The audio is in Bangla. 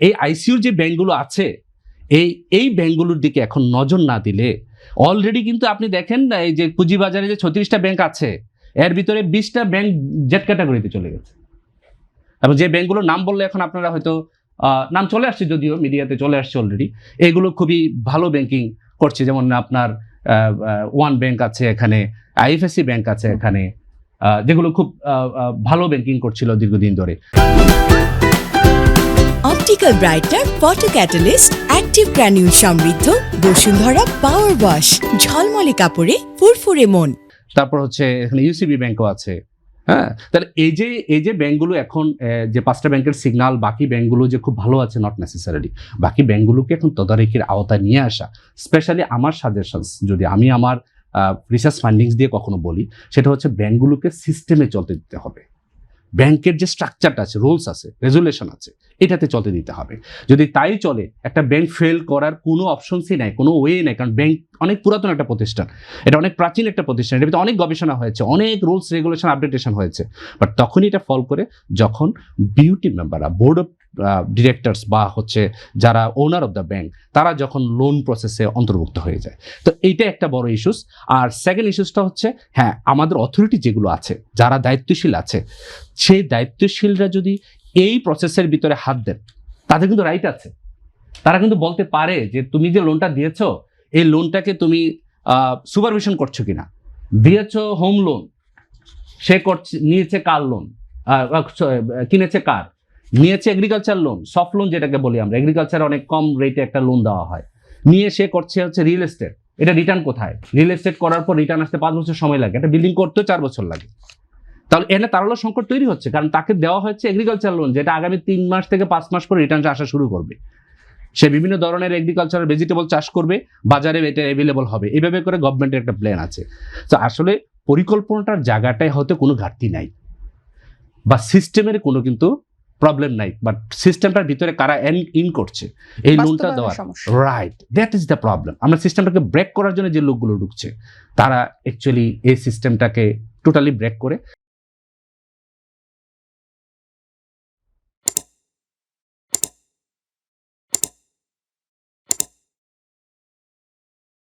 এই আইসিইউর যে ব্যাংকগুলো আছে এই ব্যাংকগুলোর দিকে এখন নজর না দিলে অলরেডি কিন্তু আপনি দেখেন এই যে পুঁজিবাজারে যে 36টা ব্যাংক আছে এর ভিতরে 20টা ব্যাংক জেড ক্যাটাগরিতে চলে গেছে। এবং যে ব্যাংকগুলোর নাম বললে এখন আপনারা হয়তো নাম চলে আসছে, যদিও মিডিয়াতে চলে আসছে অলরেডি, এগুলো খুবই ভালো ব্যাংকিং করছে। যেমন আপনার ওয়ান ব্যাংক আছে এখানে, আইএফএসসি ব্যাংক আছে এখানে, যেগুলো খুব ভালো ব্যাংকিং করছিল দীর্ঘদিন ধরে। Optical brighter photo catalyst active granule সমৃদ্ধ বসুন্ধরা পাওয়ার ওয়াশ, ঝলমলে কাপড়ে ফুরফুরে মন। তারপর হচ্ছে এখানে ইউসিবি ব্যাংকও আছে। হ্যাঁ, তাহলে এই যে ব্যাংকগুলো এখন যে 5টা ব্যাংকের সিগন্যাল, বাকি ব্যাংকগুলো যে খুব ভালো আছে নট নেসেসারিলি। বাকি ব্যাংকগুলোকে এখন তদারকির আওতায় নিয়ে আসা, স্পেশালি আমার সাজেশনস যদি আমি আমার রিসার্চ ফাইন্ডিংস দিয়ে কখনো বলি, সেটা হচ্ছে ব্যাংকগুলোকে সিস্টেমে চলতে দিতে হবে। ব্যাংকের যে স্ট্রাকচারটা আছে, রুলস আছে, রেজুলেশন আছে, এটাতে চলতে দিতে হবে। যদি তাই চলে, একটা ব্যাংক ফেল করার কোনো অপশনসই নাই, কোনো ওয়ে নাই। কারণ ব্যাংক অনেক পুরাতন একটা প্রতিষ্ঠান, এটা অনেক প্রাচীন একটা প্রতিষ্ঠান, এটার ভিতরে অনেক গবেষণা হয়েছে, অনেক রুলস রেগুলেশন আপডেটেশন হয়েছে। বাট তখনই এটা ফল করে যখন বিউটি মেম্বাররা, বোর্ড অফ ডিরেক্টরস বা হচ্ছে যারা ওনার অফ দ্য ব্যাংক, তারা যখন লোন প্রসেসে অন্তর্ভুক্ত হয়ে যায়। তো এইটা একটা বড় ইস্যুস। আর সেকেন্ড ইস্যুসটা হচ্ছে, হ্যাঁ, আমাদের অথরিটি যেগুলো আছে, যারা দায়িত্বশীল আছে, সেই দায়িত্বশীলরা যদি এই প্রসেসের ভিতরে হাত দেন, তাদের কিন্তু রাইট আছে। তারা কিন্তু বলতে পারে যে তুমি যে লোনটা দিয়েছো, এই লোনটাকে তুমি সুপারভিশন করছো কিনা, দিয়েছো হোম লোন, সে নিয়েছে কার লোন, কিনেছে কার, নিয়েছে এগ্রিকালচার লোন, সফট লোন যেটাকে বলি আমরা, এগ্রিকালচার অনেক কম রেটে একটা লোন দেওয়া হয়, নিয়ে সে করছে হচ্ছে রিয়েল এস্টেট। এটা রিটার্ন কোথায়? রিয়েল এস্টেট করার পর রিটার্ন আসতে 5 বছর সময় লাগে, একটা বিল্ডিং করতেও 4 বছর লাগে। তাহলে এখানে তারল্য সংকট তৈরি হচ্ছে, কারণ তাকে দেওয়া হচ্ছে এগ্রিকালচার লোন, যেটা আগামী 3 মাস থেকে 5 মাস পরে রিটার্ন আসা শুরু করবে। সে বিভিন্ন ধরনের এগ্রিকালচারাল ভেজিটেবল চাষ করবে, বাজারে এটা অ্যাভেলেবল হবে। এইভাবে করে গভর্নমেন্টের একটা প্ল্যান আছে। তো আসলে পরিকল্পনাটার জায়গাটায় হয়তো কোনো ঘাটতি নাই, বা সিস্টেমের কোনো কিন্তু প্রবলেম নাই, বাট সিস্টেমটার ভিতরে কারা ইন করছে এই লোনটা দেওয়ার, right, that is the problem. আমরা সিস্টেমটাকে ব্রেক করার জন্য যে লোকগুলো ঢুকছে, তারা অ্যাকচুয়ালি এই সিস্টেমটাকে টোটালি ব্রেক করে